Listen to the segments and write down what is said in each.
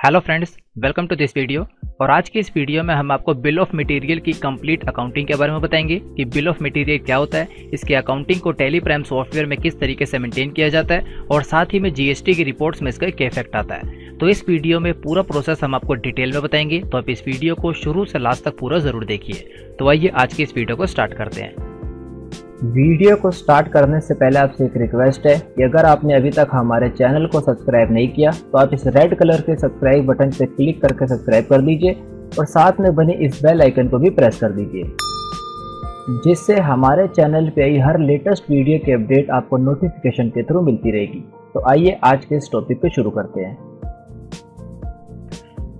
Hello friends, welcome to this video. और आज की इस वीडियो में हम आपको बिल ऑफ मटेरियल की कंप्लीट अकाउंटिंग के बारे में बताएंगे कि बिल ऑफ मटेरियल क्या होता है, इसकी अकाउंटिंग को टैली प्राइम सॉफ्टवेयर में किस तरीके से मेंटेन किया जाता है और साथ ही में जीएसटी की रिपोर्ट्स में इसका क्या इफेक्ट आता है। तो इस वीडियो में पूरा प्रोसेस हम आपको डिटेल में बताएंगे, तो आप इस वीडियो को शुरू से लास्ट तक पूरा जरूर देखिए। तो आइए आज की इस वीडियो को स्टार्ट करते हैं। वीडियो को स्टार्ट करने से पहले आपसे एक रिक्वेस्ट है कि अगर आपने अभी तक हमारे चैनल को सब्सक्राइब नहीं किया तो आप इस रेड कलर के सब्सक्राइब बटन पर क्लिक करके सब्सक्राइब कर दीजिए और साथ में बनी इस बेल आइकन को भी प्रेस कर दीजिए, जिससे हमारे चैनल पे आई हर लेटेस्ट वीडियो की अपडेट आपको नोटिफिकेशन के थ्रू मिलती रहेगी। तो आइए आज के इस टॉपिक पे शुरू करते हैं।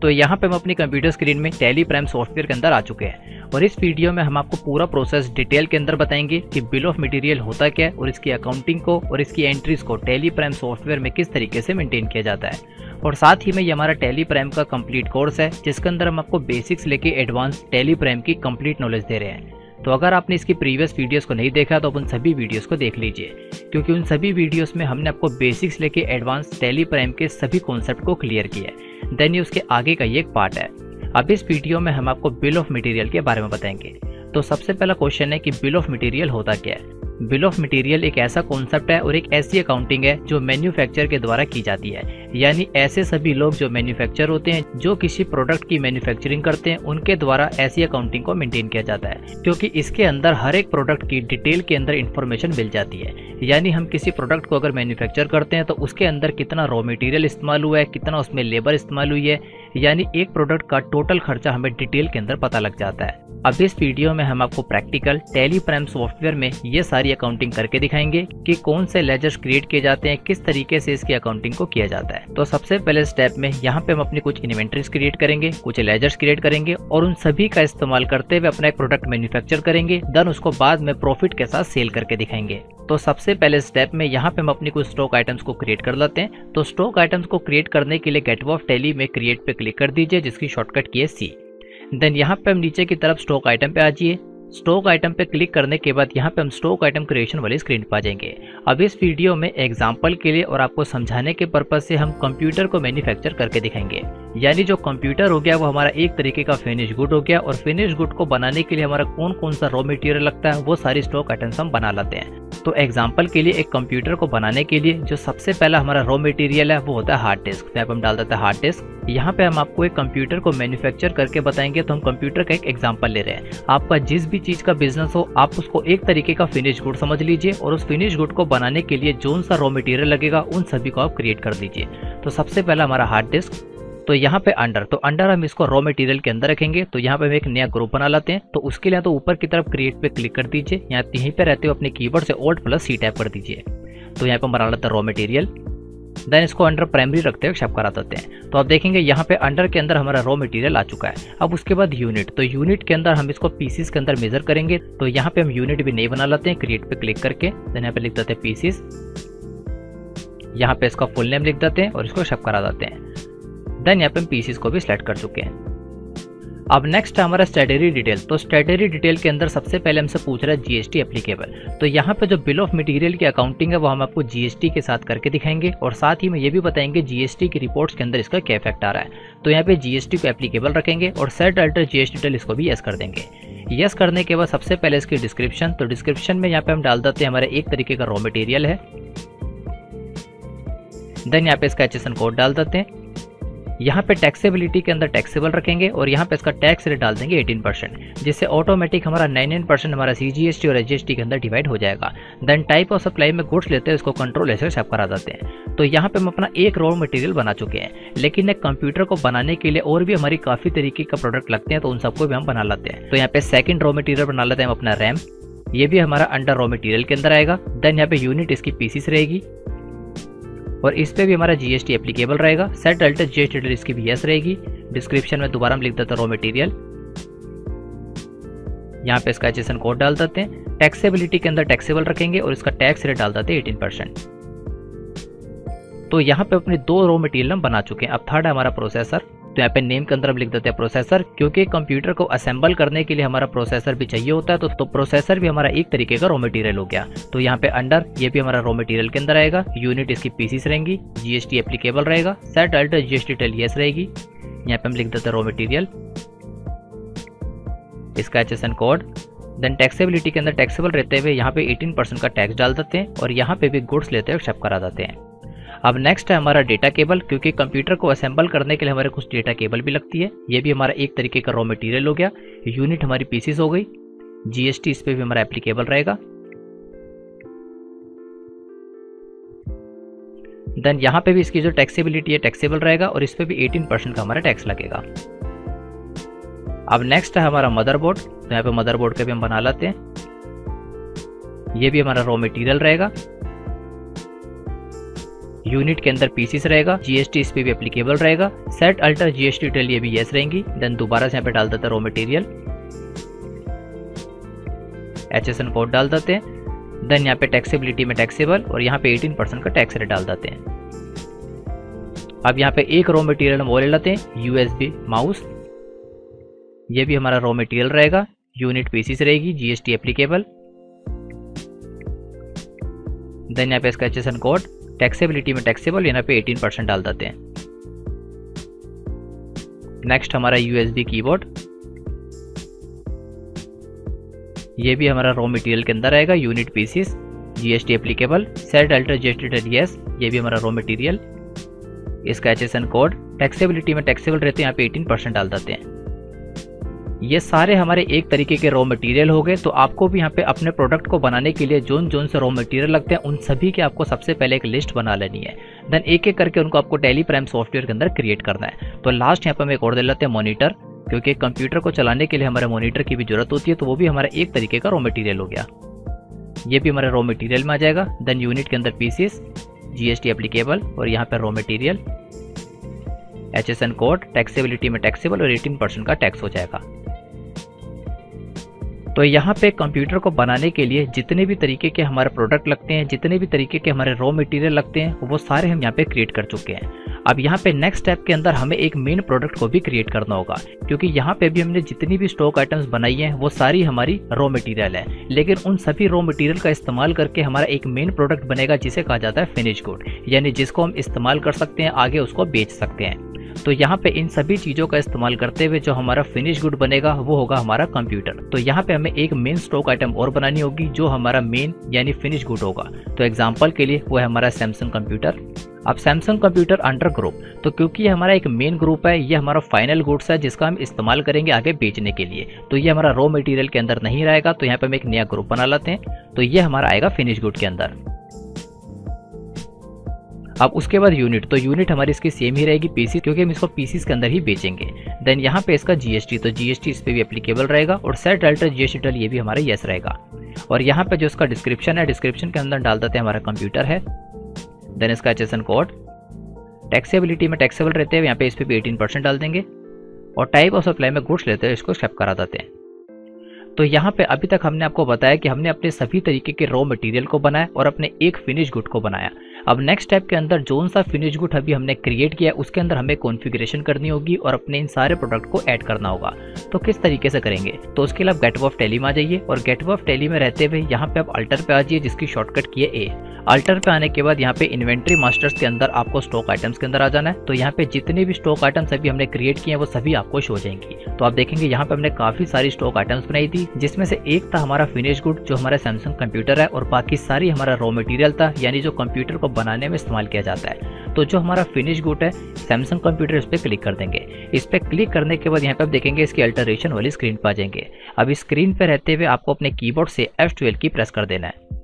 तो यहाँ पे हम अपनी कंप्यूटर स्क्रीन में टैली प्राइम सॉफ्टवेयर के अंदर आ चुके हैं और इस वीडियो में हम आपको पूरा प्रोसेस डिटेल के अंदर बताएंगे कि बिल ऑफ मटेरियल होता क्या है और इसकी अकाउंटिंग को और इसकी एंट्रीज को टैली प्राइम सॉफ्टवेयर में किस तरीके से मेंटेन किया जाता है। और साथ ही में ये हमारा टैली प्राइम का कंप्लीट कोर्स है जिसके अंदर हम आपको बेसिक्स लेके एडवांस टैली प्राइम की कंप्लीट नॉलेज दे रहे हैं। तो अगर आपने इसकी प्रीवियस वीडियोस को नहीं देखा तो आप उन सभी वीडियोस को देख लीजिए, क्योंकि उन सभी वीडियोस में हमने आपको बेसिक्स लेके एडवांस टैली प्राइम के सभी कॉन्सेप्ट को क्लियर किया है। देन ये उसके आगे का ये एक पार्ट है। अब इस वीडियो में हम आपको बिल ऑफ मटेरियल के बारे में बताएंगे। तो सबसे पहला क्वेश्चन है कि बिल ऑफ मटेरियल होता क्या है। बिल ऑफ मटेरियल एक ऐसा कॉन्सेप्ट है और एक ऐसी अकाउंटिंग है जो मैन्युफैक्चर के द्वारा की जाती है, यानी ऐसे सभी लोग जो मैन्युफैक्चर होते हैं, जो किसी प्रोडक्ट की मैन्युफैक्चरिंग करते हैं, उनके द्वारा ऐसी अकाउंटिंग को मेंटेन किया जाता है, क्योंकि इसके अंदर हर एक प्रोडक्ट की डिटेल के अंदर इंफॉर्मेशन मिल जाती है। यानी हम किसी प्रोडक्ट को अगर मैन्युफैक्चर करते हैं तो उसके अंदर कितना रॉ मटेरियल इस्तेमाल हुआ है, कितना उसमें लेबर इस्तेमाल हुई है, यानी एक प्रोडक्ट का टोटल खर्चा हमें डिटेल के अंदर पता लग जाता है। अब इस वीडियो में हम आपको प्रैक्टिकल टैली प्राइम सॉफ्टवेयर में ये सारी अकाउंटिंग करके दिखाएंगे कि कौन से लेजर्स क्रिएट किए जाते हैं, किस तरीके से इसकी अकाउंटिंग को किया जाता है। तो सबसे पहले स्टेप में यहाँ पे हम अपनी कुछ इन्वेंटरीज क्रिएट करेंगे, कुछ लेजर्स क्रिएट करेंगे और उन सभी का इस्तेमाल करते हुए अपना एक प्रोडक्ट मैन्युफैक्चर करेंगे। देन उसको बाद में प्रॉफिट के साथ सेल करके दिखाएंगे। तो सबसे पहले स्टेप में यहाँ पे हम अपनी कुछ स्टॉक आइटम्स को क्रिएट कर लेते हैं। तो स्टॉक आइटम्स को क्रिएट करने के लिए गेटवे ऑफ टैली में क्रिएट पे क्लिक कर दीजिए, जिसकी शॉर्टकट की है सी। देन यहाँ पे हम नीचे की तरफ स्टॉक आइटम पे आ जाइए। स्टॉक आइटम पे क्लिक करने के बाद यहाँ पे हम स्टॉक आइटम क्रिएशन वाली स्क्रीन पे आ जाएंगे। अब इस वीडियो में एग्जांपल के लिए और आपको समझाने के पर्पज से हम कंप्यूटर को मैन्युफैक्चर करके दिखाएंगे। यानी जो कंप्यूटर हो गया वो हमारा एक तरीके का फिनिश गुड हो गया, और फिनिश गुड को बनाने के लिए हमारा कौन कौन सा रॉ मटेरियल लगता है वो सारी स्टॉक आइटम्स हम बना लेते हैं। तो एग्जाम्पल के लिए एक कंप्यूटर को बनाने के लिए जो सबसे पहला हमारा रॉ मटेरियल है वो होता है हार्ड डिस्क। यहाँ पे हम डाल देते हैं हार्ड डिस्क। यहाँ पे हम आपको एक कंप्यूटर को मैन्युफैक्चर करके बताएंगे, तो हम कंप्यूटर का एक एग्जांपल ले रहे हैं। आपका जिस भी चीज का बिजनेस हो, आप उसको एक तरीके का फिनिश गुड समझ लीजिए और उस फिनिश गुड को बनाने के लिए जो सा रॉ मटेरियल लगेगा उन सभी को आप क्रिएट कर दीजिए। तो सबसे पहला हमारा हार्ड डिस्क। तो यहाँ पे अंडर हम इसको रॉ मटेरियल के अंदर रखेंगे। तो यहाँ पे हम एक नया ग्रुप बना लेते हैं। तो उसके लिए तो ऊपर की तरफ क्रिएट पे क्लिक कर दीजिए, यहीं पे रहते हुए अपने कीबोर्ड से Alt+C टैप कर दीजिए। तो यहाँ पे हम बना लेते हैं रॉ मटेरियल। देन इसको अंडर प्राइमरी रखते हुए शप करा देते हैं। तो आप देखेंगे यहाँ पे अंडर के अंदर हमारा रॉ मटेरियल आ चुका है। अब उसके बाद यूनिट। तो यूनिट के अंदर हम इसको पीसीस के अंदर मेजर करेंगे। तो यहाँ पे हम यूनिट भी नहीं बना लेते हैं, क्रिएट पे क्लिक करके। देन यहाँ पे लिख देते हैं पीसीस। यहाँ पे इसका फुल नेम लिख देते हैं और इसको शप करा देते हैं। देन यहाँ पे हम पीसीस को भी सिलेक्ट कर चुके हैं। अब नेक्स्ट है हमारा स्टैट्यूटरी डिटेल। तो स्टैट्यूटरी डिटेल के अंदर सबसे पहले हमसे पूछ रहा है जीएसटी एप्लीकेबल। तो यहाँ पे जो बिल ऑफ मटेरियल की अकाउंटिंग है वो हम आपको जीएसटी के साथ करके दिखाएंगे और साथ ही में ये भी बताएंगे जीएसटी की रिपोर्ट्स के अंदर इसका क्या इफेक्ट आ रहा है। तो यहाँ पे जीएसटी को एप्लीकेबल रखेंगे और सेट अल्टर जीएसटी डिटेल इसको भी यस कर देंगे। यस करने के बाद सबसे पहले इसकी डिस्क्रिप्शन। तो डिस्क्रिप्शन में यहाँ पे हम डाल देते हैं हमारे एक तरीके का रॉ मटेरियल है। देन यहाँ पे इसका HSN कोड डाल देते हैं। यहाँ पे टैक्सेबिलिटी के अंदर टैक्सेबल रखेंगे और यहाँ पे इसका टैक्स रेट डाल देंगे 18%, जिससे ऑटोमेटिक हमारा 99% हमारा CGST और HST के अंदर डिवाइड हो जाएगा। देन टाइप ऑफ सप्लाई में गुड्स लेते हैं, इसको कंट्रोल ऐसे सेव करा देते हैं। तो यहाँ पे हम अपना एक रॉ मटेरियल बना चुके हैं, लेकिन एक कंप्यूटर को बनाने के लिए और भी हमारी काफी तरीके का प्रोडक्ट लगते हैं, तो उन सबको भी हम बना लेते हैं। तो यहाँ पे सेकंड रॉ मटेरियल बना लेते हैं हम अपना रैम। ये भी हमारा अंडर रॉ मटेरियल के अंदर आएगा। देन यहाँ पे यूनिट इसकी पीसीस रहेगी और इस पे भी हमारा जीएसटी एप्लीकेबल रहेगा। सेट अल्टर जीएसटी डिटेल इसकी भी यस रहेगी। डिस्क्रिप्शन में दोबारा हम लिख देते हैं रॉ मटेरियल। यहाँ पे इसका HSN कोड डाल देते हैं। टैक्सेबिलिटी के अंदर टैक्सेबल रखेंगे और इसका टैक्स रेट डाल देते हैं 18%। तो यहाँ पे अपने दो रॉ मटेरियल हम बना चुके हैं। अब थर्ड है हमारा प्रोसेसर। तो यहाँ पे नेम के अंदर हम लिख देते हैं प्रोसेसर, क्योंकि कंप्यूटर को असेंबल करने के लिए हमारा प्रोसेसर भी चाहिए होता है, तो प्रोसेसर भी हमारा एक तरीके का रॉ मटेरियल हो गया। तो यहाँ पे अंडर ये भी हमारा रॉ मटेरियल के अंदर आएगा। यूनिट इसकी पीसीस रहेंगी, जीएसटी एप्लीकेबल रहेगा, set alter GST tail yes रहेगी। यहाँ पे हम लिख देते हैं रॉ मटेरियल, इसका एचएसएन कोड। देन टैक्सेबिलिटी के अंदर टैक्सेबल रहते हुए यहाँ पे 18% का टैक्स डाल देते हैं और यहाँ पे भी गुड्स लेते हुए एक्सेप्ट करा देते हैं। अब नेक्स्ट है हमारा डेटा केबल, क्योंकि कंप्यूटर को असेंबल करने के लिए हमारे कुछ डेटा केबल भी लगती है। ये भी हमारा एक तरीके का रॉ मटेरियल हो गया। यूनिट हमारी पीसीस हो गई, जीएसटी इस पे भी हमारा एप्लीकेबल रहेगा। देन यहाँ पे भी इसकी जो टैक्सेबिलिटी है टैक्सेबल रहेगा और इस पे भी 18% का हमारा टैक्स लगेगा। अब नेक्स्ट है हमारा मदरबोर्ड, तो यहाँ पे मदरबोर्ड के भी हम बना लेते हैं। ये भी हमारा रॉ मटेरियल रहेगा। यूनिट के अंदर पीसीस रहेगा, जीएसटी इस पे भी एप्लीकेबल रहेगा, सेट अल्टर जीएसटी टेल ये भी यस रहेंगी। देन दोबारा से यहाँ पे डाल देते हैं रॉ मटेरियल, एचएसएन कोड डाल देते हैं। देन यहाँ पे टैक्सेबिलिटी में टैक्सेबल और यहाँ पे 18% का टैक्स रेट डाल देते हैं। अब यहाँ पे एक रॉ मटेरियल हम वो ले लेते हैं, यूएसबी माउस। ये भी हमारा रॉ मटेरियल रहेगा, यूनिट पीसीस रहेगी, जीएसटी एप्लीकेबल। देन यहाँ पे इसका एचएसएन कोड, टैक्सेबिलिटी में टैक्सेबल, यहाँ पे 18% डाल देते हैं। नेक्स्ट हमारा यूएसबी कीबोर्ड, ये भी हमारा रॉ मटेरियल के अंदर आएगा, unit pieces, GST applicable, set alter GST tail yes, ये भी हमारा रॉ मटेरियल। इसका एचएसएन कोड, टैक्सेबिलिटी में टैक्सेबल रहते हैं, यहाँ पे 18% डाल देते हैं। ये सारे हमारे एक तरीके के रॉ मटेरियल हो गए। तो आपको भी यहाँ पे अपने प्रोडक्ट को बनाने के लिए जोन जोन से रॉ मटेरियल लगते हैं, उन सभी की आपको सबसे पहले एक लिस्ट बना लेनी है। देन एक एक करके उनको आपको टैली प्राइम सॉफ्टवेयर के अंदर क्रिएट करना है। तो लास्ट यहाँ पे हम एक और दे लेते हैं मॉनिटर, क्योंकि कंप्यूटर को चलाने के लिए हमारे मॉनिटर की भी जरूरत होती है, तो वो भी हमारा एक तरीके का रॉ मटेरियल हो गया। ये भी हमारे रॉ मटेरियल में आ जाएगा। देन यूनिट के अंदर पीसीस, जीएसटी एप्लीकेबल और यहाँ पे raw material, HSN code, taxability में टैक्सेबल और 18% का टैक्स हो जाएगा। तो यहाँ पे कंप्यूटर को बनाने के लिए जितने भी तरीके के हमारे प्रोडक्ट लगते हैं, जितने भी तरीके के हमारे रॉ मटेरियल लगते हैं, वो सारे हम यहाँ पे क्रिएट कर चुके हैं। अब यहाँ पे नेक्स्ट स्टेप के अंदर हमें एक मेन प्रोडक्ट को भी क्रिएट करना होगा, क्योंकि यहाँ पे भी हमने जितनी भी स्टॉक आइटम्स बनाई हैं वो सारी हमारी रॉ मटेरियल है, लेकिन उन सभी रॉ मटेरियल का इस्तेमाल करके हमारा एक मेन प्रोडक्ट बनेगा जिसे कहा जाता है फिनिश गुड, यानी जिसको हम इस्तेमाल कर सकते हैं, आगे उसको बेच सकते हैं। तो यहाँ पे इन सभी चीजों का इस्तेमाल करते हुए जो हमारा फिनिश गुड बनेगा वो होगा हमारा कंप्यूटर। तो यहाँ पे हमें एक मेन स्टॉक आइटम और बनानी होगी जो हमारा मेन यानी फिनिश गुड होगा। तो एग्जांपल के लिए वो है हमारा सैमसंग कंप्यूटर। अब सैमसंग कंप्यूटर अंडर ग्रुप, तो क्योंकि ये हमारा एक मेन ग्रुप है, ये हमारा फाइनल गुड्स है जिसका हम इस्तेमाल करेंगे आगे बेचने के लिए, तो ये हमारा रॉ मटेरियल के अंदर नहीं रहेगा। तो यहाँ पे हम एक नया ग्रुप बना लेते हैं, तो ये हमारा आएगा फिनिश गुड के अंदर। अब उसके बाद यूनिट, तो यूनिट हमारी इसकी सेम ही रहेगी पीसी, क्योंकि हम इसको पीसीस के अंदर ही बेचेंगे। देन यहाँ पे इसका जीएसटी, तो जीएसटी इस पे भी एप्लीकेबल रहेगा और सेट अल्टर जीएसटी टेल ये भी हमारा यस रहेगा। और यहाँ पे जो इसका डिस्क्रिप्शन है, डिस्क्रिप्शन के अंदर डाल देते हैं हमारा कंप्यूटर है। देन इसका एचएसएन कोड, टैक्सेबिलिटी में टैक्सेबल रहते हैं, यहाँ पे इस पे भी 18% डाल देंगे और टाइप ऑफ सप्लाई में गुड्स लेते हैं, इसको एक्सेप्ट करा देते हैं। तो यहाँ पे अभी तक हमने आपको बताया कि हमने अपने सभी तरीके के रॉ मटेरियल को बनाया और अपने एक फिनिश गुड को बनाया। अब नेक्स्ट स्टेप के अंदर जोन सा फिनिश गुड अभी हमने क्रिएट किया, उसके अंदर हमें कॉन्फ़िगरेशन करनी होगी और अपने इन सारे प्रोडक्ट को ऐड करना होगा। तो किस तरीके से करेंगे, तो उसके लिए आप गेटवे ऑफ टैली में आ जाइए और गेटवे ऑफ टैली में रहते हुए यहाँ पे आप अल्टर पे आ जाइए, जिसकी शॉर्टकट की है ए। अल्टर पे आने के बाद यहाँ पे इन्वेंट्री मास्टर्स के अंदर आपको स्टॉक आइटम्स के अंदर आ जाना है। तो यहाँ पे जितने भी स्टॉक आइटम्स अभी हमने क्रिएट किए हैं वो सभी आपको शो हो जाएंगी। तो आप देखेंगे यहाँ पे हमने काफी सारी स्टॉक आइटम्स बनाई थी, जिसमें से एक था हमारा फिनिश गुड जो हमारा सैमसंग कंप्यूटर है, और बाकी सारी हमारा रॉ मटेरियल था, यानी जो कंप्यूटर को बनाने में इस्तेमाल किया जाता है। तो जो हमारा फिनिश गुड है सैमसंग कंप्यूटर, इस पे क्लिक कर देंगे। इस पे क्लिक करने के बाद यहाँ पे आप देखेंगे इसकी अल्टरेशन वाली स्क्रीन पे आ जाएंगे। अब इस स्क्रीन पे रहते हुए आपको अपने कीबोर्ड से F12 की प्रेस कर देना है।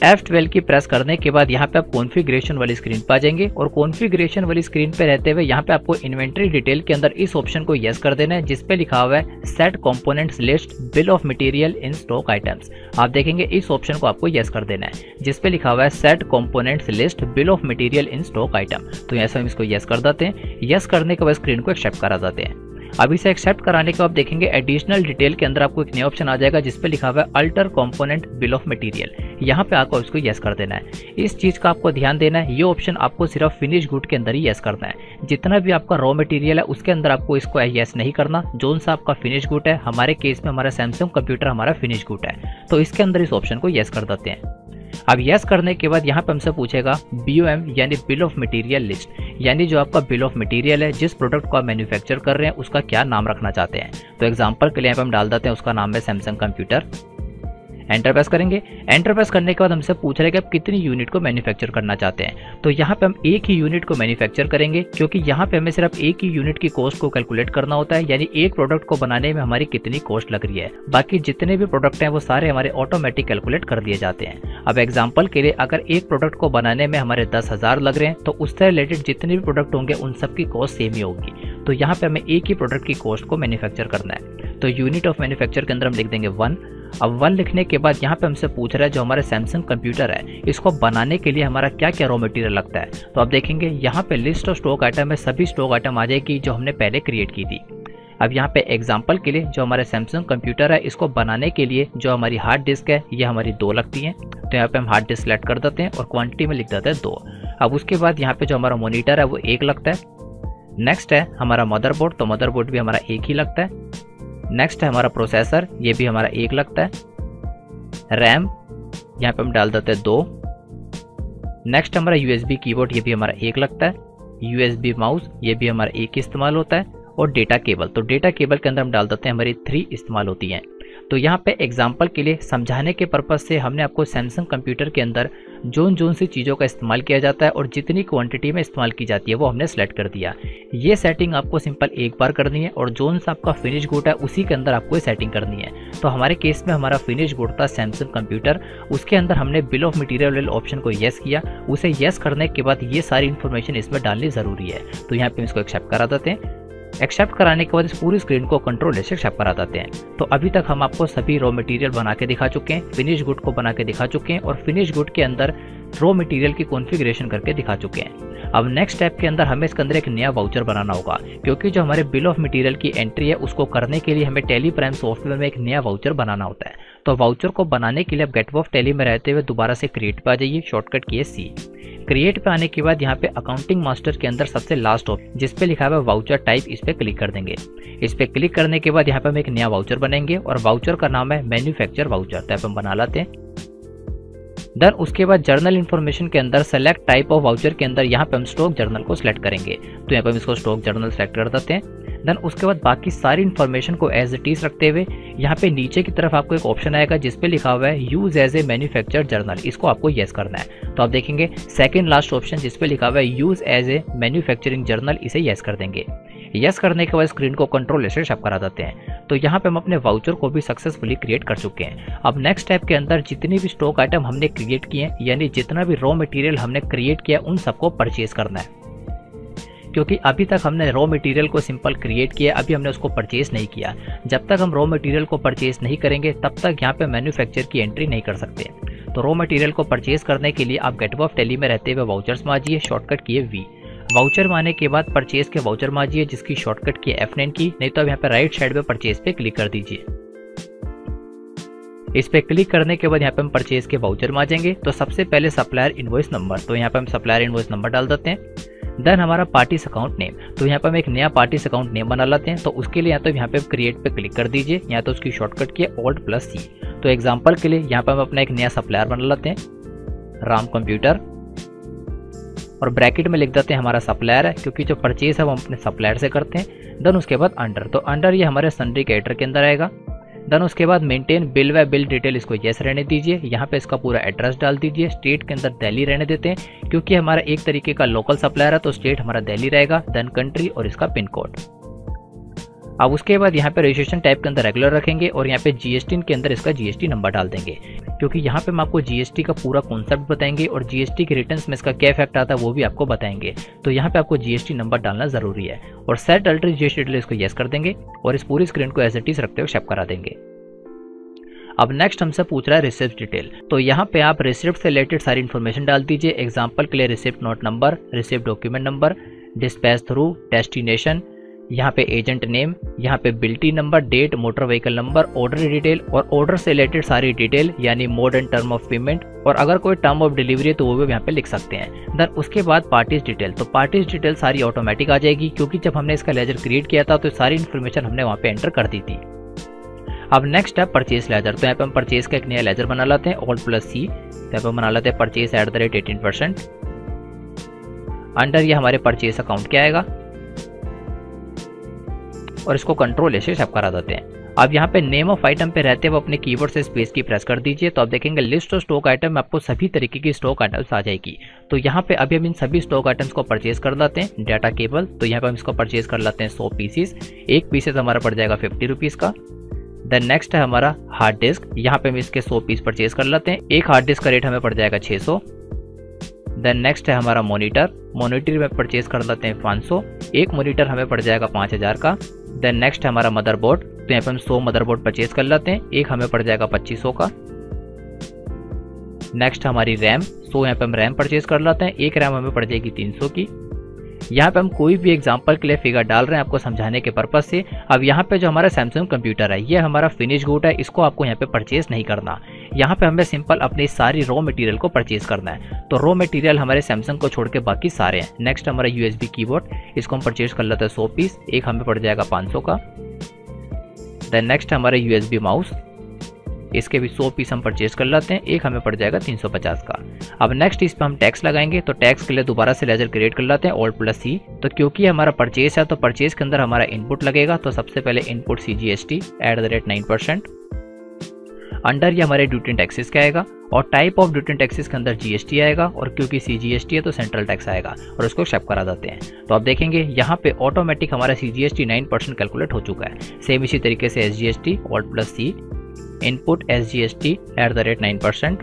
F12 की प्रेस करने के बाद यहाँ पे आप कॉन्फ़िगरेशन वाली स्क्रीन पे आ जाएंगे और कॉन्फ़िगरेशन वाली स्क्रीन पे रहते हुए यहाँ पे आपको इन्वेंट्री डिटेल के अंदर इस ऑप्शन को यस कर देना है, जिस पे लिखा हुआ है set components list bill of material in stock items. आप देखेंगे इस ऑप्शन को आपको यस कर देना है, जिस पे लिखा हुआ है set components list bill of material in stock item. तो ऐसा हम इसको यस कर देते हैं। यस करने के बाद स्क्रीन को एक्सेप्ट करा देते हैं। अब इसे एक्सेप्ट कराने के बाद देखेंगे एडिशनल डिटेल के अंदर आपको एक नया ऑप्शन आ जाएगा जिस पे लिखा हुआ है alter component bill of material. यहाँ पे आपको इसको यस कर देना है। इस चीज का आपको ध्यान देना है, ये ऑप्शन आपको सिर्फ फिनिश गुड के अंदर ही यस करना है। जितना भी आपका रॉ मटेरियल है उसके अंदर आपको इसको यस नहीं करना। जोन सा आपका फिनिश गुड है, हमारे केस में हमारा सैमसंग कंप्यूटर हमारा फिनिश गुड है, तो इसके अंदर इस ऑप्शन को यस कर देते हैं। अब यस करने के बाद यहाँ पे हमसे पूछेगा BOM यानी बिल ऑफ मटेरियल लिस्ट, यानी जो आपका बिल ऑफ मटेरियल है, जिस प्रोडक्ट को आप मैन्युफैक्चर कर रहे हैं उसका क्या नाम रखना चाहते हैं। तो एग्जांपल के लिए यहाँ पे हम डाल देते हैं उसका नाम है सैमसंग कंप्यूटर। एंटर प्रेस करेंगे। एंटर प्रेस करने के बाद हमसे पूछ रहे हैं कि आप कितनी यूनिट को मैन्युफैक्चर करना चाहते हैं। तो यहाँ पे हम एक ही यूनिट को मैन्युफैक्चर करेंगे, क्योंकि यहाँ पे हमें सिर्फ एक ही यूनिट की कॉस्ट को कैलकुलेट करना होता है, यानी एक प्रोडक्ट को बनाने में हमारी कितनी कॉस्ट लग रही है। बाकी जितने भी प्रोडक्ट हैं वो सारे हमारे ऑटोमेटिक कैलकुलेट कर दिए जाते हैं। अब एग्जाम्पल के लिए अगर एक प्रोडक्ट को बनाने में हमारे 10,000 लग रहे हैं तो उससे रिलेटेड जितने भी प्रोडक्ट होंगे उन सब की कॉस्ट सेम ही होगी। तो यहाँ पे हमें एक ही प्रोडक्ट की कॉस्ट को मैन्युफैक्चर करना है। तो यूनिट ऑफ मैन्युफैक्चर के अंदर हम लिख देंगे 1। अब 1 लिखने के बाद यहाँ पे हमसे पूछ रहा है जो हमारा सैमसंग कंप्यूटर है इसको बनाने के लिए हमारा क्या क्या रॉ मटेरियल लगता है। तो आप देखेंगे यहाँ पे लिस्ट ऑफ स्टॉक आइटम है, सभी स्टॉक आइटम आ जाएगी जो हमने पहले क्रिएट की थी। अब यहाँ पे एग्जांपल के लिए जो हमारे सैमसंग कंप्यूटर है इसको बनाने के लिए जो हमारी हार्ड डिस्क है ये हमारी 2 लगती हैं। तो यहाँ पे हम हार्ड डिस्क सेलेक्ट कर देते हैं और क्वांटिटी में लिख देते हैं 2। अब उसके बाद यहाँ पे जो हमारा मॉनिटर है वो 1 लगता है। नेक्स्ट है हमारा मदरबोर्ड, तो मदरबोर्ड भी हमारा 1 ही लगता है। नेक्स्ट है हमारा प्रोसेसर, ये भी हमारा 1 लगता है। रैम यहाँ पे हम डाल देते हैं 2। नेक्स्ट हमारा USB कीबोर्ड, ये भी हमारा 1 लगता है। USB माउस, ये भी हमारा 1 इस्तेमाल होता है। और डेटा केबल, तो डेटा केबल के अंदर हम डाल देते हैं हमारी 3 इस्तेमाल होती हैं। तो यहाँ पे एग्जाम्पल के लिए समझाने के पर्पज से हमने आपको सैमसंग कंप्यूटर के अंदर जोन सी चीज़ों का इस्तेमाल किया जाता है और जितनी क्वांटिटी में इस्तेमाल की जाती है वो हमने सेलेक्ट कर दिया। ये सेटिंग आपको सिंपल एक बार करनी है और जोन सा आपका फिनिश गुड है उसी के अंदर आपको ये सेटिंग करनी है। तो हमारे केस में हमारा फिनिश गुड था सैमसंग कंप्यूटर, उसके अंदर हमने बिल ऑफ मटीरियल ऑप्शन को येस किया। उसे येस करने के बाद ये सारी इन्फॉर्मेशन इसमें डालनी ज़रूरी है। तो यहाँ पे इसको एक्सेप्ट करा देते हैं। एक्सेप्ट कराने के बाद इस पूरी स्क्रीन को कंट्रोल से एक्सेप्ट करा देते हैं। तो अभी तक हम आपको सभी रॉ मटेरियल बना के दिखा चुके हैं, फिनिश गुड को बना के दिखा चुके हैं और फिनिश गुड के अंदर रॉ मटेरियल की कॉन्फ़िगरेशन करके दिखा चुके हैं। अब नेक्स्ट स्टेप के अंदर हमें इसके अंदर एक नया वाउचर बनाना होगा, क्योंकि जो हमारे बिल ऑफ मटेरियल की एंट्री है उसको करने के लिए हमें टैली प्राइम सॉफ्टवेयर में एक नया वाउचर बनाना होता है। तो वाउचर को बनाने के लिए आप गेट ऑफ टैली में रहते हुए दोबारा से क्रिएट पे आ जाइए, शॉर्टकट की C। क्रिएट पे आने के बाद यहाँ पे अकाउंटिंग मास्टर के अंदर सबसे लास्ट ऑप्शन जिस पे लिखा हुआ है वाउचर टाइप, इस पे क्लिक कर देंगे। इस पे क्लिक करने के बाद यहाँ पे हम एक नया वाउचर बनाएंगे और वाउचर का नाम है मैन्युफैक्चर वाउचर। तो हम बना लाते हैं। देन उसके बाद जर्नल इन्फॉर्मेशन के अंदर सेलेक्ट टाइप ऑफ वाउचर के अंदर यहाँ पे हम स्टॉक जर्नल को सिलेक्ट करेंगे। तो यहाँ पे हम इसको स्टॉक जर्नल सेलेक्ट कर देते हैं। देन उसके बाद बाकी सारी इन्फॉर्मेशन को एज इट इज रखते हुए यहाँ पे नीचे की तरफ आपको एक ऑप्शन आएगा जिस पे लिखा हुआ है use as a manufacture journal, इसको आपको येस करना है। तो आप देखेंगे सेकंड लास्ट ऑप्शन जिस पे लिखा हुआ है use as a manufacturing journal, इसे येस कर देंगे। येस करने के बाद स्क्रीन को कंट्रोल से शट करा देते हैं। तो यहाँ पे हम अपने वाउचर को भी सक्सेसफुली क्रिएट कर चुके हैं। अब नेक्स्ट स्टेप के अंदर जितनी भी स्टॉक आइटम हमने क्रिएट किए हैं, यानी जितना भी रॉ मटेरियल हमने क्रिएट किया उन सबको परचेज करना है, क्योंकि अभी तक हमने रॉ मटेरियल को सिंपल क्रिएट किया, अभी हमने उसको परचेज नहीं किया। जब तक हम रॉ मटेरियल को परचेज नहीं करेंगे तब तक यहाँ पे मैन्युफैक्चर की एंट्री नहीं कर सकते। तो रॉ मटेरियल को परचेज करने के लिए आप गेट ऑफ टैली में रहते हुए वाउचर्स में आ जाइए, शॉर्टकट की V। वाउचर में आने के बाद परचेज के वाउचर में आ जाइए जिसकी शॉर्टकट की F9 की, नहीं तो अब यहाँ पे राइट साइड पे परचेज पे क्लिक कर दीजिए। इस पे क्लिक करने के बाद यहाँ पे हम परचेज के वाउचर में आ जाएंगे। तो सबसे पहले सप्लायर इनवॉइस नंबर, तो यहाँ पे हम सप्लायर इनवॉइस नंबर डाल देते हैं। देन हमारा पार्टीज अकाउंट नेम, तो यहाँ पे हम एक नया पार्टीज अकाउंट नेम बना लेते हैं। तो उसके लिए या तो यहाँ पे क्रिएट पे क्लिक कर दीजिए, या तो उसकी शॉर्टकट की Alt+C। तो एग्जांपल के लिए यहाँ पे हम अपना एक नया सप्लायर बना लेते हैं, राम कंप्यूटर, और ब्रैकेट में लिख देते हैं हमारा सप्लायर है, क्योंकि जो परचेज है वो हम अपने सप्लायर से करते हैं। देन उसके बाद अंडर, तो अंडर ये हमारे सन्ड्री कैरेक्टर के अंदर आएगा। देन उसके बाद मेंटेन बिल व बिल डिटेल, इसको येस रहने दीजिए। यहाँ पे इसका पूरा एड्रेस डाल दीजिए। स्टेट के अंदर दिल्ली रहने देते हैं, क्योंकि हमारा एक तरीके का लोकल सप्लायर है, तो स्टेट हमारा दिल्ली रहेगा। देन कंट्री और इसका पिन कोड। अब उसके बाद यहाँ पे रजिस्ट्रेशन टाइप के अंदर रेगुलर रखेंगे और यहाँ पे GST के अंदर इसका GST नंबर डाल देंगे, क्योंकि यहाँ पे हम आपको GST का पूरा कॉन्सेप्ट बताएंगे और GST के रिटर्न्स में इसका क्या इफेक्ट आता है वो भी आपको बताएंगे। तो यहाँ पे आपको GST नंबर डालना जरूरी है और सेट अल्टर GST डिटेल इसको येस कर देंगे और इस पूरी स्क्रीन को एज इट इज रखते हुए शेप करा देंगे। अब नेक्स्ट हमसे पूछ रहा है रिसिप्ट डिटेल, तो यहाँ पे आप रिसिप्ट से रिलेटेड सारी इन्फॉर्मेशन डाल दीजिए। एग्जाम्पल के लिए receipt note number, receipt document number, dispatch through, destination, यहाँ पे एजेंट नेम, यहाँ पे बिल्टी number, date, motor vehicle number, order detail और ऑर्डर से रिलेटेड सारी डिटेल यानी mode and term of payment, और अगर कोई टर्म ऑफ डिलीवरी है तो वो भी यहाँ पे लिख सकते हैं। देन उसके बाद पार्टीज डिटेल, तो पार्टीज डिटेल सारी ऑटोमेटिक आ जाएगी क्योंकि जब हमने इसका लेजर क्रिएट किया था तो सारी इन्फॉर्मेशन हमने वहाँ पे एंटर कर दी थी। अब नेक्स्ट है परचेज लेजर, तो यहाँ पे हम परचेज का एक नया लेजर बना लेते हैं, Alt+C, तो यहाँ पे बना लेते हैं परचेज @18%। अंडर ये हमारे परचेज अकाउंट क्या आएगा और इसको कंट्रोल ऐसे सेव करा देते हैं। अब यहाँ पे नेम ऑफ आइटम पे रहते हुए अपने कीबोर्ड से स्पेस की प्रेस कर दीजिए, तो आप देखेंगे लिस्ट ऑफ स्टॉक आइटम में आपको सभी तरीके की स्टॉक आइटम्स आ जाएगी। तो यहाँ पे अभी हम इन सभी स्टॉक आइटम्स को परचेज कर लेते हैं। डाटा केबल, तो यहाँ पे हम इसको परचेज कर लेते हैं 100 पीसीस, एक पीसेस हमारा पड़ जाएगा 50 रुपीज़ का। देन नेक्स्ट है हमारा हार्ड डिस्क, यहाँ पे हम इसके 100 पीस परचेज कर लेते हैं, एक हार्ड डिस्क का रेट हमें पड़ जाएगा 600। देन नेक्स्ट है हमारा मॉनिटर, मॉनिटर में परचेज कर लेते हैं 500, एक मॉनिटर हमें पड़ जाएगा 5000 का। देन नेक्स्ट है हमारा मदरबोर्ड, तो यहाँ पे हम 100 मदरबोर्ड परचेज कर लेते हैं, एक हमें पड़ जाएगा 2500 का। नेक्स्ट हमारी रैम, 100 यहाँ पे हम रैम परचेज कर लेते हैं, एक रैम हमें पड़ जाएगी 300 की। यहाँ पे हम कोई भी एग्जांपल के लिए फिगर डाल रहे हैं आपको समझाने के पर्पज से। अब यहाँ पे जो हमारा सैमसंग कंप्यूटर है ये हमारा फिनिश गुड है, इसको आपको यहाँ पे परचेज नहीं करना। यहाँ पे हमें सिंपल अपनी सारी रॉ मटेरियल को परचेज करना है, तो रॉ मटेरियल हमारे सैमसंग को छोड़ के बाकी सारे हैं। नेक्स्ट हमारा USB कीबोर्ड, इसको हम परचेज कर लेते हैं 100 पीस, एक हमें पड़ जाएगा 500 का। देन नेक्स्ट हमारा USB माउस, इसके भी 100 पीस हम परचेज कर लेते हैं, एक हमें पड़ जाएगा 350 का। अब नेक्स्ट इस पर हम टैक्स लगाएंगे, तो टैक्स के लिए दोबारा से लेजर क्रिएट कर लेते हैं Alt+C। तो क्योंकि हमारा परचेज है तो परचेज के अंदर हमारा इनपुट लगेगा, तो सबसे पहले इनपुट CGST @9%। अंडर ये हमारे ड्यूटी एंड टैक्सेस का आएगा और type of duty and taxes के अंदर GST आएगा, और क्योंकि CGST है तो सेंट्रल टैक्स आएगा और उसको शेप करा देते हैं। तो आप देखेंगे यहाँ पे ऑटोमेटिक हमारा CGST 9% कैलकुलेट हो चुका है। सेम इसी तरीके से SGST Alt+C, input SGST @9%।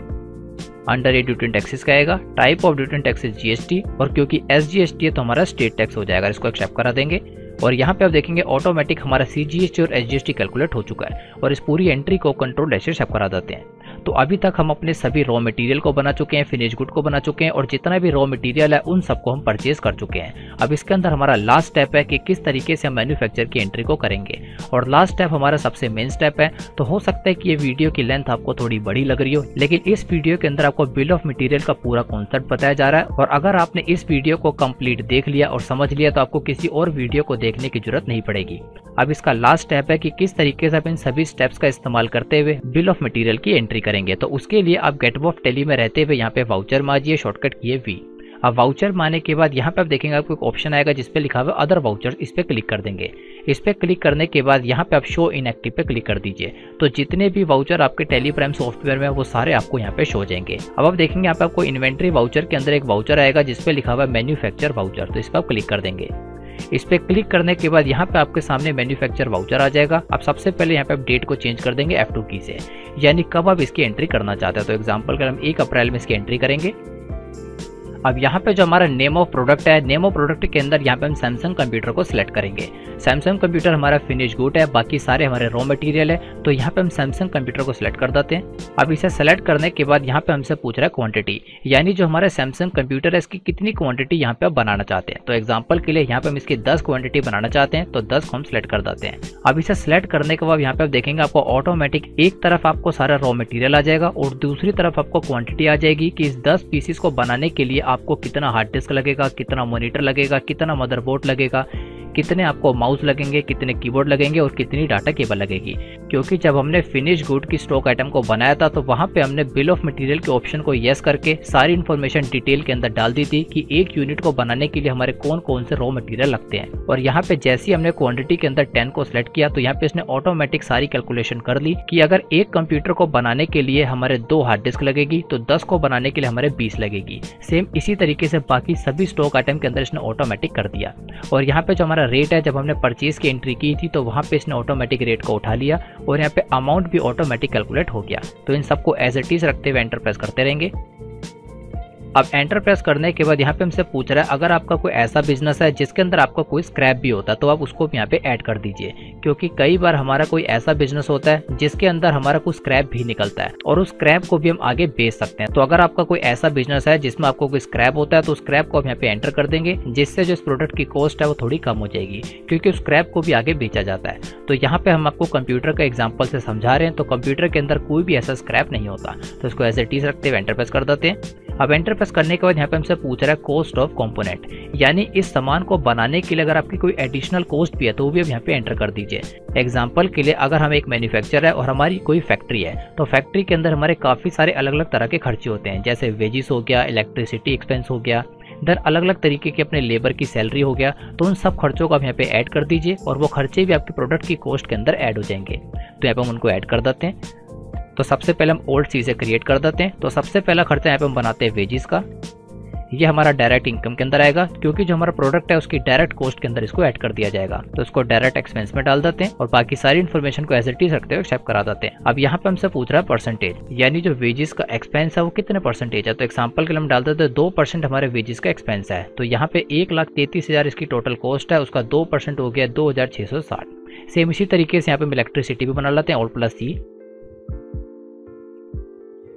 Under ये ड्यूटी एंड टैक्सेस का आएगा, type of duty and taxes GST, और क्योंकि SGST है तो हमारा स्टेट टैक्स हो जाएगा, इसको एक्सेप्ट करा देंगे। और यहाँ पे आप देखेंगे ऑटोमेटिक हमारा CGST और SGST कैलकुलेट हो चुका है, और इस पूरी एंट्री को कंट्रोल ऐसे शेप करा देते हैं। तो अभी तक हम अपने सभी रॉ मटेरियल को बना चुके हैं, फिनिश गुड को बना चुके हैं, और जितना भी रॉ मटेरियल है उन सबको हम परचेज कर चुके हैं। अब इसके अंदर हमारा लास्ट स्टेप है कि किस तरीके से हम मैन्युफैक्चर की एंट्री को करेंगे, और लास्ट स्टेप हमारा सबसे मेन स्टेप है। तो हो सकता है कि ये वीडियो की लेंथ आपको थोड़ी बड़ी लग रही हो, लेकिन इस वीडियो के अंदर आपको बिल ऑफ मटेरियल का पूरा कॉन्सेप्ट बताया जा रहा है, और अगर आपने इस वीडियो को कंप्लीट देख लिया और समझ लिया तो आपको किसी और वीडियो को देखने की जरूरत नहीं पड़ेगी। अब इसका लास्ट स्टेप है कि किस तरीके से आप इन सभी स्टेप्स का इस्तेमाल करते हुए बिल ऑफ मटेरियल की एंट्री करेंगे। तो उसके लिए आप गेटवे ऑफ टेली में रहते हुए यहाँ पे वाउचर में आ जाइए, शॉर्टकट किए V। अब वाउचर में आने के बाद यहाँ पे आप देखेंगे आपको एक ऑप्शन आएगा जिसपे लिखा हुआ अदर वाउचर्स, इस पे क्लिक कर देंगे। इस पे क्लिक करने के बाद यहाँ पे आप शो इनएक्टिव पे क्लिक कर दीजिए, तो जितने भी वाउचर आपके टेली प्राइम सॉफ्टवेयर में वो सारे आपको यहाँ पे शो हो जाएंगे। अब आप देखेंगे यहाँ पे आपको इन्वेंट्री वाउचर के अंदर एक वाउचर आएगा जिसपे लिखा हुआ है मैन्युफैक्चर वाउचर, तो इस पर आप क्लिक कर देंगे। इस पे क्लिक करने के बाद यहाँ पे आपके सामने मैन्युफैक्चर वाउचर आ जाएगा। आप सबसे पहले यहाँ पे आप डेट को चेंज कर देंगे F2 की से, यानी कब आप इसकी एंट्री करना चाहते हैं। तो एग्जांपल कर हम 1 अप्रैल में इसकी एंट्री करेंगे। अब यहाँ पे जो हमारा नेम ऑफ प्रोडक्ट है, नेम ऑफ प्रोडक्ट के अंदर यहाँ पे हम सैमसंग कंप्यूटर को सिलेक्ट करेंगे। सैमसंग कंप्यूटर हमारा फिनिश गुड है, बाकी सारे हमारे रॉ मटेरियल है, तो यहाँ पे हम सैमसंग कंप्यूटर को सिलेक्ट कर देते हैं। अब इसे सेलेक्ट करने के बाद यहाँ पे हमसे पूछ रहा है क्वांटिटी, यानी जो हमारा सैमसंग कंप्यूटर है इसकी कितनी क्वांटिटी यहाँ पे आप बनाना चाहते हैं। तो एग्जाम्पल के लिए यहाँ पे हम इसकी 10 क्वांटिटी बनाना चाहते हैं, तो 10 को हम सिलेक्ट कर देते हैं। अब इसे सिलेक्ट करने के बाद यहाँ पे आप देखेंगे आपको ऑटोमेटिक एक तरफ आपको सारा रॉ मटेरियल आ जाएगा और दूसरी तरफ आपको क्वांटिटी आ जाएगी कि इस 10 पीसेस को बनाने के लिए आपको कितना हार्ड डिस्क लगेगा, कितना मॉनिटर लगेगा, कितना मदरबोर्ड लगेगा, कितने आपको माउस लगेंगे, कितने कीबोर्ड लगेंगे और कितनी डाटा केबल लगेगी। क्योंकि जब हमने फिनिश गुड की स्टॉक आइटम को बनाया था तो वहां पे हमने बिल ऑफ मटेरियल के ऑप्शन को यस करके सारी इन्फॉर्मेशन डिटेल के अंदर डाल दी थी कि एक यूनिट को बनाने के लिए हमारे कौन कौन से रॉ मटेरियल लगते हैं। और यहाँ पे जैसे ही हमने क्वांटिटी के अंदर 10 को सिलेक्ट किया तो यहाँ पे इसने ऑटोमेटिक सारी कैलकुलेशन कर ली कि अगर एक कंप्यूटर को बनाने के लिए हमारे 2 हार्ड डिस्क लगेगी तो 10 को बनाने के लिए हमारे 20 लगेगी। सेम इसी तरीके से बाकी सभी स्टॉक आइटम के अंदर इसने ऑटोमेटिक कर दिया। और यहाँ पे जो हमारा रेट है, जब हमने परचेज की एंट्री की थी तो वहां पे इसने ऑटोमेटिक रेट को उठा लिया और यहाँ पे अमाउंट भी ऑटोमेटिक कैलकुलेट हो गया। तो इन सबको एज इट इज रखते हुए एंटर प्रेस करते रहेंगे। अब एंटर प्रेस करने के बाद यहाँ पे हमसे पूछ रहा है अगर आपका कोई ऐसा बिजनेस है जिसके अंदर आपका कोई स्क्रैप भी होता है तो आप उसको यहाँ पे ऐड कर दीजिए, क्योंकि कई बार हमारा कोई ऐसा बिजनेस होता है जिसके अंदर हमारा कोई स्क्रैप भी निकलता है और उस स्क्रैप को भी हम आगे बेच सकते हैं। तो अगर आपका कोई ऐसा बिजनेस है जिसमें आपको कोई स्क्रैप होता है तो स्क्रैप को आप यहाँ पे एंटर कर देंगे, जिससे जो इस प्रोडक्ट की कॉस्ट है वो थोड़ी कम हो जाएगी, क्योंकि उस स्क्रैप को भी आगे बेचा जाता है। तो यहाँ पे हम आपको कंप्यूटर का एग्जाम्पल से समझा रहे हैं, तो कंप्यूटर के अंदर कोई भी ऐसा स्क्रैप नहीं होता, तो इसको एज इट इज रखते हुए एंटर प्रेस कर देते हैं। अब एंटर प्रेस करने के बाद यहाँ पे हमसे पूछ रहा है कॉस्ट ऑफ कंपोनेंट, यानी इस सामान को बनाने के लिए अगर आपकी कोई एडिशनल कॉस्ट भी है तो वो भी अब यहाँ पे एंटर कर दीजिए। एग्जांपल के लिए अगर हम एक मैन्युफैक्चरर है और हमारी कोई फैक्ट्री है, तो फैक्ट्री के अंदर हमारे काफ़ी सारे अलग अलग तरह के खर्चे होते हैं, जैसे वेजिस हो गया, इलेक्ट्रिसिटी एक्सपेंस हो गया, इधर अलग अलग तरीके के अपने लेबर की सैलरी हो गया। तो उन सब खर्चों को आप यहाँ पे ऐड कर दीजिए और वो खर्चे भी आपके प्रोडक्ट की कॉस्ट के अंदर ऐड हो जाएंगे। तो यहाँ पे हम उनको ऐड कर देते हैं। तो सबसे पहले हम ओल्ड चीज़ें क्रिएट कर देते हैं। तो सबसे पहला खर्चा यहाँ पे हम बनाते हैं वेजिस का, ये हमारा डायरेक्ट इनकम के अंदर आएगा, क्योंकि जो हमारा प्रोडक्ट है उसकी डायरेक्ट कॉस्ट के अंदर इसको ऐड कर दिया जाएगा। तो इसको डायरेक्ट एक्सपेंस में डाल देते हैं और बाकी सारी इन्फॉर्मेशन को एज इट इज रखते हुए एक्सेप्ट करा देते हैं। अब यहाँ पे हमसे पूछ रहा है परसेंटेज, यानी जो वेजिस का एक्सपेंस है वो कितने परसेंटेज है। तो एग्जाम्पल के लिए हम डाल देते हैं 2% हमारे वेजिस का एक्सपेंस है। तो यहाँ पे 1,33,000 इसकी टोटल कॉस्ट है, उसका 2% हो गया 2,660। सेम इसी तरीके से यहाँ पे हम इलेक्ट्रिसिटी भी बना लेते हैं, और प्लस सी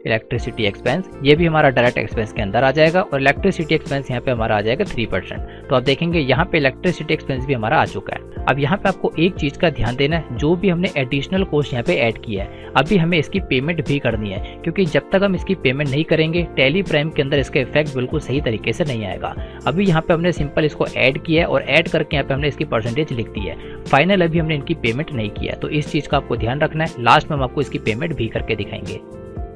इलेक्ट्रिसिटी एक्सपेंस, ये भी हमारा डायरेक्ट एक्सपेंस के अंदर आ जाएगा और इलेक्ट्रिसिटी एक्सपेंस यहाँ पे हमारा आ जाएगा 3%। तो आप देखेंगे यहाँ पे इलेक्ट्रिसिटी एक्सपेंस भी हमारा आ चुका है। अब यहाँ पे आपको एक चीज़ का ध्यान देना है, जो भी हमने एडिशनल कॉस्ट यहाँ पे ऐड किया है अभी हमें इसकी पेमेंट भी करनी है, क्योंकि जब तक हम इसकी पेमेंट नहीं करेंगे टैली प्राइम के अंदर इसका इफेक्ट बिल्कुल सही तरीके से नहीं आएगा। अभी यहाँ पे हमने सिंपल इसको ऐड किया है और ऐड करके यहाँ पे हमने इसकी परसेंटेज लिख दी है। फाइनल अभी हमने इनकी पेमेंट नहीं किया है, तो इस चीज़ का आपको ध्यान रखना है। लास्ट में हम आपको इसकी पेमेंट भी करके दिखाएंगे।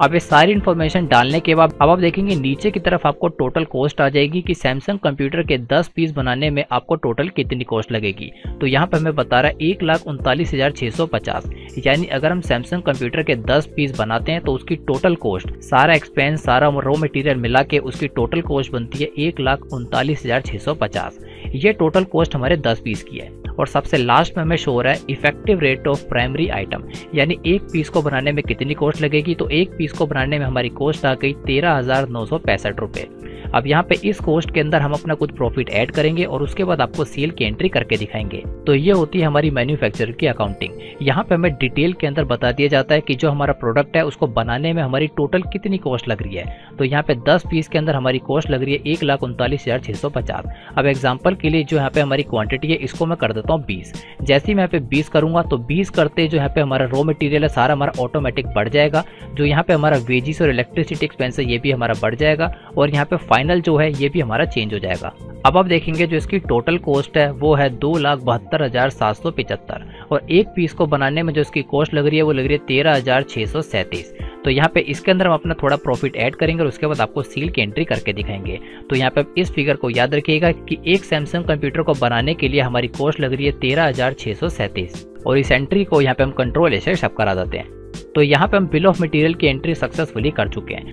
अब ये सारी इन्फॉर्मेशन डालने के बाद अब आप देखेंगे नीचे की तरफ आपको टोटल कॉस्ट आ जाएगी कि सैमसंग कंप्यूटर के 10 पीस बनाने में आपको टोटल कितनी कॉस्ट लगेगी। तो यहाँ पे हमें बता रहा है 1,39,650, यानी अगर हम सैमसंग कंप्यूटर के 10 पीस बनाते हैं तो उसकी टोटल कॉस्ट, सारा एक्सपेंस, सारा रॉ मटेरियल मिला के उसकी टोटल कॉस्ट बनती है 1,39,650। ये टोटल कॉस्ट हमारे 10 पीस की है। और सबसे लास्ट में हमें शो हो रहा है effective rate of primary item, यानी एक पीस को बनाने में कितनी कॉस्ट लगेगी। तो एक पीस को बनाने में हमारी कॉस्ट आ गई 13,965 रुपये। अब यहाँ पे इस कॉस्ट के अंदर हम अपना कुछ प्रॉफिट ऐड करेंगे और उसके बाद आपको सेल की एंट्री करके दिखाएंगे। तो ये होती है हमारी मैन्युफैक्चरर की अकाउंटिंग। यहाँ पे हमें डिटेल के अंदर बता दिया जाता है कि जो हमारा प्रोडक्ट है उसको बनाने में हमारी टोटल कितनी कॉस्ट लग रही है। तो यहाँ पे 10 पीस के अंदर हमारी कॉस्ट लग रही है 1,39,650। अब एग्जाम्पल के लिए जो यहाँ पे हमारी क्वांटिटी है इसको मैं कर देता हूँ 20। जैसे ही मैं यहाँ पे 20 करूंगा तो 20 करते जो यहाँ पे हमारा रॉ मटेरियल है सारा हमारा ऑटोमेटिक बढ़ जाएगा। जो यहाँ पे हमारा वेजिस और इलेक्ट्रिसिटी एक्सपेंस है ये भी हमारा बढ़ जाएगा और यहाँ पे फाइनल जो है ये भी हमारा चेंज हो जाएगा। अब आप देखेंगे जो इसकी टोटल कॉस्ट है वो है 2,72,775 और एक पीस को बनाने में जो इसकी कॉस्ट लग रही है वो लग रही है 13,637। तो यहाँ पे इसके अंदर हम अपना थोड़ा प्रॉफिट ऐड करेंगे और उसके बाद आपको सेल की एंट्री करके दिखाएंगे। तो यहाँ पे इस फिगर को याद रखिएगा कि एक सैमसंग कंप्यूटर को बनाने के लिए हमारी कॉस्ट लग रही है 13,637 और इस एंट्री को यहाँ पे हम कंट्रोल से सब करा देते हैं। तो यहाँ पे हम बिल ऑफ मटेरियल की एंट्री सक्सेसफुली कर चुके हैं।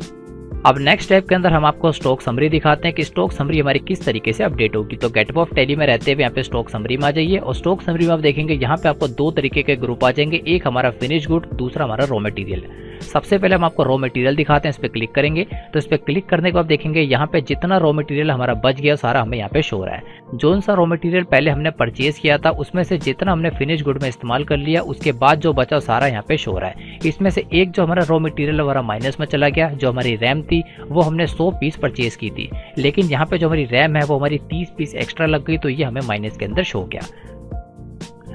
अब नेक्स्ट स्टेप के अंदर हम आपको स्टॉक समरी दिखाते हैं कि स्टॉक समरी हमारी किस तरीके से अपडेट होगी। तो गेटअप ऑफ टैली में रहते हुए यहाँ पे स्टॉक समरी में आ जाइए और स्टॉक समरी में आप देखेंगे यहाँ पे आपको दो तरीके के ग्रुप आ जाएंगे, एक हमारा फिनिश गुड, दूसरा हमारा रॉ मटेरियल। सबसे पहले हम आपको रॉ मटेरियल दिखाते हैं, इस पर क्लिक करेंगे तो इस पर क्लिक करने के बाद देखेंगे यहाँ पे जितना रॉ मटेरियल हमारा बच गया सारा हमें यहाँ पे शो हो रहा है। जो सा रॉ मटेरियल पहले हमने परचेज किया था उसमें से जितना हमने फिनिश गुड में इस्तेमाल कर लिया उसके बाद जो बचा सारा यहाँ पे शो हो रहा है। इसमें से एक जो हमारा रॉ मटेरियल हमारा माइनस में चला गया, जो हमारी रैम थी वो हमने 100 पीस परचेज की थी, लेकिन यहाँ पे जो हमारी रैम है वो हमारी 30 पीस एक्स्ट्रा लग गई, तो ये हमें माइनस के अंदर शो हो गया।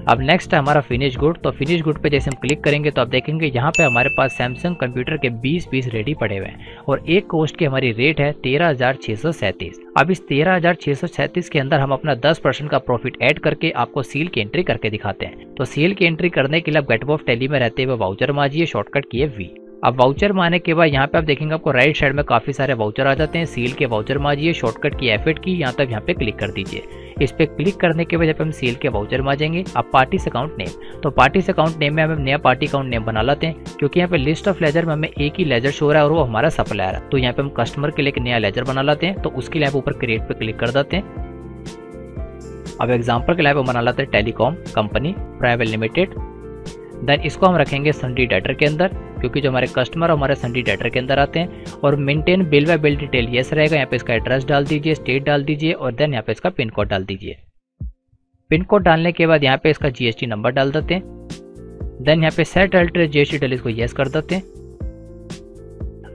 अब नेक्स्ट है हमारा फिनिश गुड। तो फिनिश गुड पे जैसे हम क्लिक करेंगे तो आप देखेंगे यहाँ पे हमारे पास सैमसंग कंप्यूटर के 20 पीस रेडी पड़े हुए हैं और एक कॉस्ट की हमारी रेट है 13,637। अब इस 13,637 के अंदर हम अपना 10% का प्रॉफिट ऐड करके आपको सेल की एंट्री करके दिखाते हैं। तो सेल की एंट्री करने के लिए आप गेटअप ऑफ टैली में रहते हुए वाउचर में आ जाइए, शॉर्टकट की है V। अब वाउचर में आने के बाद यहाँ पे आप देखेंगे आपको राइट साइड में काफी सारे वाउचर आ जाते हैं। सेल के वाउचर में आ जाइए, शॉर्टकट की F8 की, यहाँ तक यहाँ पे क्लिक कर दीजिए। इस पे क्लिक करने के बाद जब हम सेल के वाउचर में आ जाएंगे, अब पार्टी से अकाउंट नेम, तो पार्टी से अकाउंट नेम में हम नया पार्टी अकाउंट नेम बना लेते हैं, क्योंकि यहाँ पे लिस्ट ऑफ लेजर में हमें एक ही लेजर शो हो रहा है और वो हमारा सप्लायर है। तो यहाँ पे हम कस्टमर के लिए एक नया लेजर बना लेते हैं, तो उसके लिए ऊपर क्रिएट पे क्लिक कर देते हैं। अब एग्जाम्पल के लिए बना लेते हैं telecom company private limited. Then इसको हम रखेंगे सन्डी डाटर के अंदर, क्योंकि जो हमारे कस्टमर हमारे सन्डी डाटर के अंदर आते हैं। और maintain bill bye bill detail yes रहेगा, यहाँ पे इसका एड्रेस डाल दीजिए, स्टेट डाल दीजिए और देन यहाँ पे इसका पिन कोड डाल दीजिए। पिन कोड डालने के बाद यहाँ पे इसका जीएसटी नंबर डाल देते हैं। देन यहाँ पे सेट अल्टर जीएसटी डिटेल इसको यस कर देते हैं।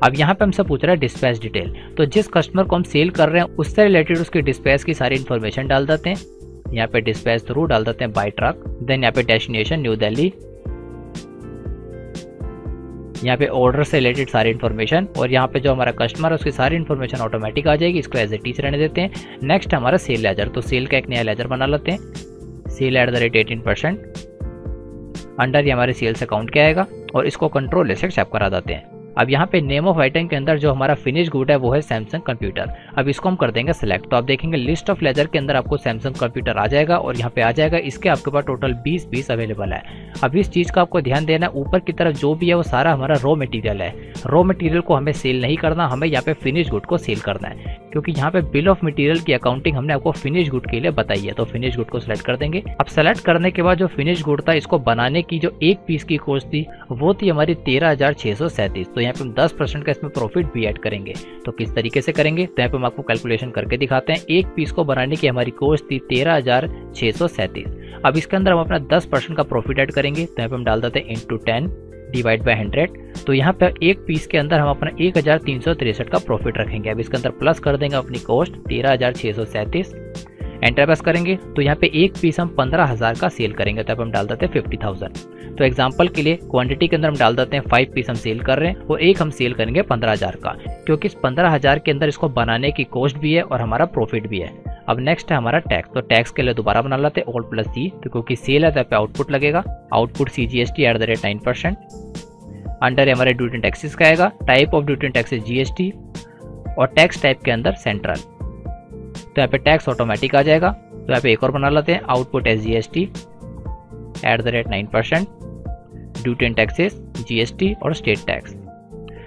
अब यहाँ पे हमसे पूछ रहा है डिस्पैच डिटेल, तो जिस कस्टमर को हम सेल कर रहे हैं उससे रिलेटेड उसकी डिस्पैच की सारी इन्फॉर्मेशन डाल देते हैं। यहाँ पे डिस्पैच थ्रू डाल देते हैं बाय ट्रक। देन यहाँ पे डेस्टिनेशन न्यू दिल्ली, यहाँ पे ऑर्डर से रिलेटेड सारी इन्फॉर्मेशन और यहाँ पे जो हमारा कस्टमर है उसकी सारी इन्फॉर्मेशन ऑटोमेटिक आ जाएगी। इसको एज ए टीच रहने देते हैं। नेक्स्ट हमारा सेल लेजर, तो सेल का एक नया लेजर बना लेते हैं, सेल @ 18%। अंडर ये हमारे सेल्स अकाउंट के आएगा और इसको कंट्रोल से एक्सेप्ट करा देते हैं। अब यहाँ पे नेम ऑफ आइटम के अंदर जो हमारा फिनिश गुड है वो है सैमसंग कंप्यूटर। अब इसको हम कर देंगे सिलेक्ट, तो आप देखेंगे लिस्ट ऑफ लेजर के अंदर आपको सैमसंग कंप्यूटर आ जाएगा और यहाँ पे आ जाएगा इसके आपके पास टोटल 20 पीस अवेलेबल है। अब इस चीज़ का आपको ध्यान देना है, ऊपर की तरफ जो भी है वो सारा हमारा रॉ मटेरियल है। रॉ मटेरियल को हमें सेल नहीं करना, हमें यहाँ पे फिनिश गुड को सेल करना है, क्योंकि यहाँ पे बिल ऑफ मटेरियल की अकाउंटिंग हमने आपको फिनिश गुड के लिए बताई है। तो फिनिश गुड को सिलेक्ट कर देंगे। अब सेलेक्ट करने के बाद जो फिनिश गुड था इसको बनाने की जो एक पीस की कॉस्ट थी वो थी हमारी 13,637। तो यहाँ पे हम 10% का इसमें प्रॉफिट भी ऐड करेंगे। तो किस तरीके से करेंगे, तो यहाँ पे हम आपको कैलकुलेशन करके दिखाते हैं। एक पीस को बनाने की हमारी कॉस्ट थी 13,637। अब इसके अंदर हम अपना 10% का प्रॉफिट ऐड करेंगे। तो यहाँ पे हम डाल देते हैं इंटू 10 डिवाइड बाय 100। तो यहाँ पे एक पीस के अंदर हम अपना 1,363 का प्रॉफिट रखेंगे। अब इसके अंदर प्लस कर देंगे अपनी कॉस्ट 13,637, एंटर प्रेस करेंगे। तो यहाँ पे एक पीस हम 15,000 का सेल करेंगे, तब हम डाल देते हैं 50,000। तो एग्जांपल के लिए क्वांटिटी के अंदर हम डाल देते हैं 5 पीस हम सेल कर रहे हैं और एक हम सेल करेंगे 15,000 का, क्योंकि इस 15,000 के अंदर इसको बनाने की कॉस्ट भी है और हमारा प्रॉफिट भी है। अब नेक्स्ट है हमारा टैक्स, तो टैक्स के लिए दोबारा बना लेते हैं Alt+C, तो क्योंकि सेल है तो यहाँ पे आउटपुट लगेगा, आउटपुट CGST @ 9%। अंडर हमारे ड्यूटी एंड टैक्सेस का आएगा, type of duty and taxes GST और टैक्स टाइप के अंदर सेंट्रल। तो यहाँ पे टैक्स ऑटोमेटिक आ जाएगा। तो यहाँ पे एक और बना लेते हैं, output SGST @ 9%, duty and taxes GST और स्टेट टैक्स।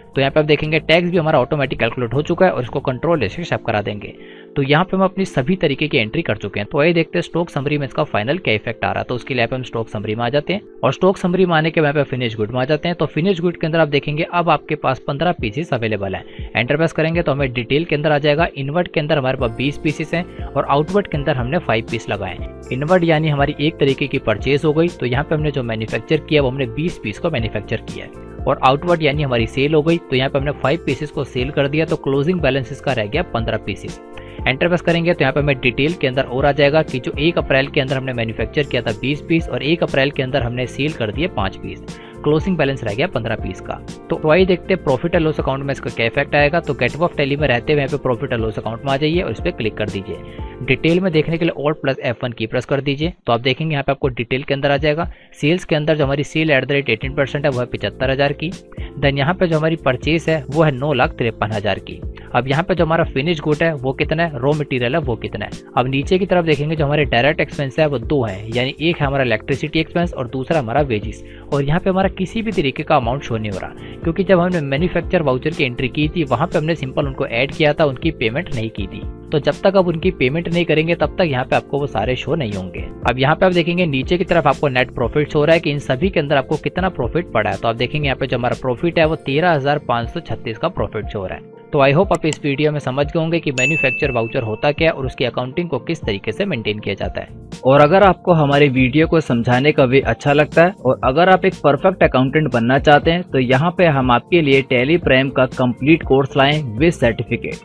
तो यहाँ पे आप देखेंगे टैक्स भी हमारा ऑटोमेटिक कैलकुलेट हो चुका है और इसको कंट्रोल से शेप करा देंगे। तो यहाँ पे हम अपनी सभी तरीके की एंट्री कर चुके हैं। तो आइए देखते हैं स्टॉक समरी में इसका फाइनल क्या इफेक्ट आ रहा है। तो उसके लिए हम स्टॉक समरी में आ जाते हैं और स्टॉक समरी में आने के बाद फिनिश गुड में आ जाते हैं। तो फिनिश गुड के अंदर आप देखेंगे अब आपके पास 15 पीसेस अवेलेबल है। एंटर प्रेस करेंगे तो हमें डिटेल के अंदर आ जाएगा। इनवर्ट के अंदर हमारे पास 20 पीसेस हैं और आउटवर्ड के अंदर हमने 5 पीस लगाए हैं। इनवर्ट यानी हमारी एक तरीके की परचेज हो गई। तो यहाँ पे हमने जो मैन्युफैक्चर किया वो हमने 20 पीस को मैन्युफैक्चर किया है। और आउटवर्ड यानी हमारी सेल हो गई। तो यहाँ पे हमने 5 पीसेस को सेल कर दिया। तो क्लोजिंग बैलेंस इसका रह गया 15 पीसेस। एंटर प्रेस करेंगे तो यहाँ पे हमें डिटेल के अंदर और आ जाएगा कि जो 1 अप्रैल के अंदर हमने मैन्युफैक्चर किया था 20 पीस और 1 अप्रैल के अंदर हमने सेल कर दिए 5 पीस। क्लोजिंग बैलेंस रह गया 15 पीस का। तो आइए देखते हैं प्रॉफिट एंड लॉस अकाउंट में इसका क्या इफेक्ट आएगा। तो गेट ऑफ टैली में रहते हुए यहाँ पे प्रॉफिट एंड लॉस अकाउंट में आ जाइए और इस पर क्लिक कर दीजिए। डिटेल में देखने के लिए Alt+F1 की प्रेस कर दीजिए। तो आप देखेंगे यहाँ पे आपको डिटेल के अंदर आ जाएगा। सेल्स के अंदर जो हमारी सेल @ 18% है वो है 75,000 की। देन यहाँ पे जो हमारी परचेज है वो है 9,53,000 की। अब यहाँ पे जो हमारा फिनिश गुड है वो कितना है, रॉ मटेरियल है वो कितना है। अब नीचे की तरफ देखेंगे जो हमारे डायरेक्ट एक्सपेंस है वो 2 है, यानी एक है हमारा इलेक्ट्रिसिटी एक्सपेंस और दूसरा हमारा वेजिस। और यहाँ पे हमारा किसी भी तरीके का अमाउंट शो नहीं हो रहा, क्योंकि जब हमने मैन्युफैक्चर वाउचर की एंट्री की थी वहाँ पे हमने सिंपल उनको ऐड किया था, उनकी पेमेंट नहीं की थी। तो जब तक आप उनकी पेमेंट नहीं करेंगे तब तक यहाँ पे आपको वो सारे शो नहीं होंगे। अब यहाँ पे आप देखेंगे नीचे की तरफ आपको नेट प्रॉफिट हो रहा है कि इन सभी के अंदर आपको कितना प्रॉफिट पड़ा है। तो आप देखेंगे यहाँ पे जो हमारा प्रॉफिट है वो 13,536 का प्रॉफिट हो रहा है। तो आई होप आप इस वीडियो में समझ गए होंगे कि मैन्युफैक्चर वाउचर होता क्या है और उसकी अकाउंटिंग को किस तरीके से मेंटेन किया जाता है। और अगर आपको हमारी वीडियो को समझाने का वे अच्छा लगता है और अगर आप एक परफेक्ट अकाउंटेंट बनना चाहते हैं तो यहाँ पे हम आपके लिए टैली प्राइम का कंप्लीट कोर्स लाएं विद सर्टिफिकेट।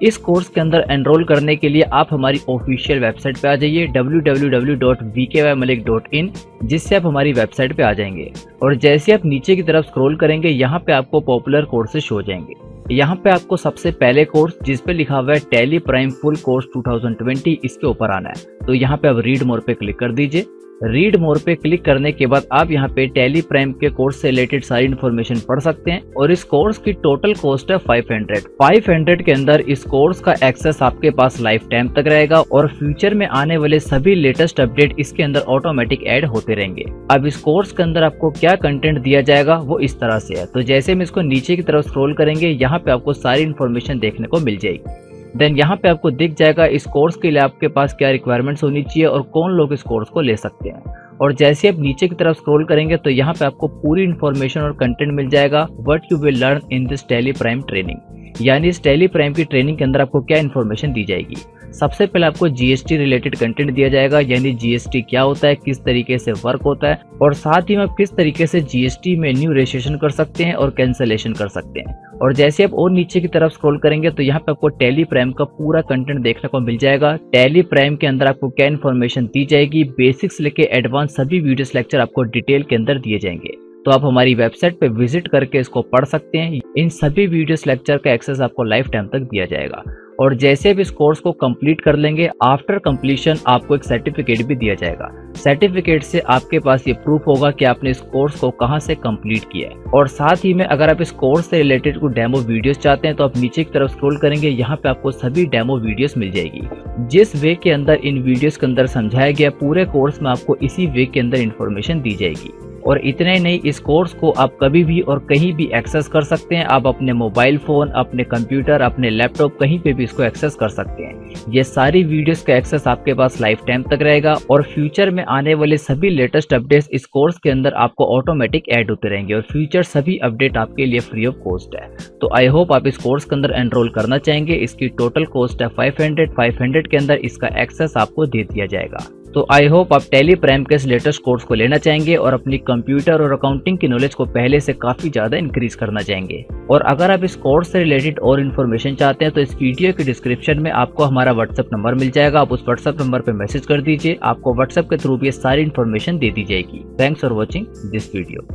इस कोर्स के अंदर एनरोल करने के लिए आप हमारी ऑफिशियल वेबसाइट पे आ जाइए www.vkymalik.in, जिससे आप हमारी वेबसाइट पे आ जाएंगे। और जैसे आप नीचे की तरफ स्क्रॉल करेंगे यहाँ पे आपको पॉपुलर कोर्सेज हो जाएंगे। यहाँ पे आपको सबसे पहले कोर्स जिस पे लिखा हुआ है टैली प्राइम फुल कोर्स 2020, इसके ऊपर आना है। तो यहाँ पे आप रीड मोर पे क्लिक कर दीजिए। रीड मोर पे क्लिक करने के बाद आप यहाँ पे टैली प्राइम के कोर्स से रिलेटेड सारी इन्फॉर्मेशन पढ़ सकते हैं। और इस कोर्स की टोटल कॉस्ट है 500 के अंदर इस कोर्स का एक्सेस आपके पास लाइफ टाइम तक रहेगा और फ्यूचर में आने वाले सभी लेटेस्ट अपडेट इसके अंदर ऑटोमेटिक ऐड होते रहेंगे। अब इस कोर्स के अंदर आपको क्या कंटेंट दिया जाएगा वो इस तरह से है। तो जैसे हम इसको नीचे की तरफ स्क्रॉल करेंगे यहाँ पे आपको सारी इन्फॉर्मेशन देखने को मिल जाएगी। देन यहाँ पे आपको दिख जाएगा इस कोर्स के लिए आपके पास क्या रिक्वायरमेंट्स होनी चाहिए और कौन लोग इस कोर्स को ले सकते हैं। और जैसे आप नीचे की तरफ स्क्रॉल करेंगे तो यहाँ पे आपको पूरी इन्फॉर्मेशन और कंटेंट मिल जाएगा what you will learn in this tally prime training, यानी इस टैली प्राइम की ट्रेनिंग के अंदर आपको क्या इन्फॉर्मेशन दी जाएगी। सबसे पहले आपको जीएसटी रिलेटेड कंटेंट दिया जाएगा, यानी जीएसटी क्या होता है, किस तरीके से वर्क होता है और साथ ही में आप किस तरीके से जीएसटी में न्यू रजिस्ट्रेशन कर सकते हैं और कैंसलेशन कर सकते हैं। और जैसे आप और नीचे की तरफ स्क्रॉल करेंगे तो यहाँ पे आपको टैली प्राइम का पूरा कंटेंट देखने को मिल जाएगा। टैली प्राइम के अंदर आपको क्या इन्फॉर्मेशन दी जाएगी, बेसिक्स लेके एडवांस सभी वीडियोस लेक्चर आपको डिटेल के अंदर दिए जाएंगे। तो आप हमारी वेबसाइट पे विजिट करके इसको पढ़ सकते हैं। इन सभी वीडियोस लेक्चर का एक्सेस आपको लाइफ टाइम तक दिया जाएगा। और जैसे आप इस कोर्स को कंप्लीट कर लेंगे, आफ्टर कंप्लीशन आपको एक सर्टिफिकेट भी दिया जाएगा। सर्टिफिकेट से आपके पास ये प्रूफ होगा कि आपने इस कोर्स को कहां से कंप्लीट किया है। और साथ ही में अगर आप इस कोर्स से रिलेटेड कोई डेमो वीडियोस चाहते हैं तो आप नीचे की तरफ स्क्रॉल करेंगे, यहाँ पे आपको सभी डेमो वीडियोस मिल जाएगी। जिस वे के अंदर इन वीडियोस के अंदर समझाया गया पूरे कोर्स में आपको इसी वे के अंदर इन्फॉर्मेशन दी जाएगी। और इतना ही नहीं, इस कोर्स को आप कभी भी और कहीं भी एक्सेस कर सकते हैं। आप अपने मोबाइल फोन, अपने कंप्यूटर, अपने लैपटॉप कहीं पे भी इसको एक्सेस कर सकते हैं। ये सारी वीडियोस का एक्सेस आपके पास लाइफ टाइम तक रहेगा और फ्यूचर में आने वाले सभी लेटेस्ट अपडेट्स इस कोर्स के अंदर आपको ऑटोमेटिक ऐड होते रहेंगे और फ्यूचर सभी अपडेट आपके लिए फ्री ऑफ कॉस्ट है। तो आई होप आप इस कोर्स के अंदर एनरोल करना चाहेंगे। इसकी टोटल कॉस्ट है 500 के अंदर इसका एक्सेस आपको दे दिया जाएगा। तो आई होप आप टैली प्राइम के इस लेटेस्ट कोर्स को लेना चाहेंगे और अपनी कंप्यूटर और अकाउंटिंग की नॉलेज को पहले से काफी ज्यादा इंक्रीज करना चाहेंगे। और अगर आप इस कोर्स से रिलेटेड और इन्फॉर्मेशन चाहते हैं तो इस वीडियो के डिस्क्रिप्शन में आपको हमारा व्हाट्सएप नंबर मिल जाएगा। आप उस व्हाट्सएप नंबर पे मैसेज कर दीजिए, आपको व्हाट्सएप के थ्रू भी ये सारी इन्फॉर्मेशन दे दी जाएगी। Thanks for watching this video.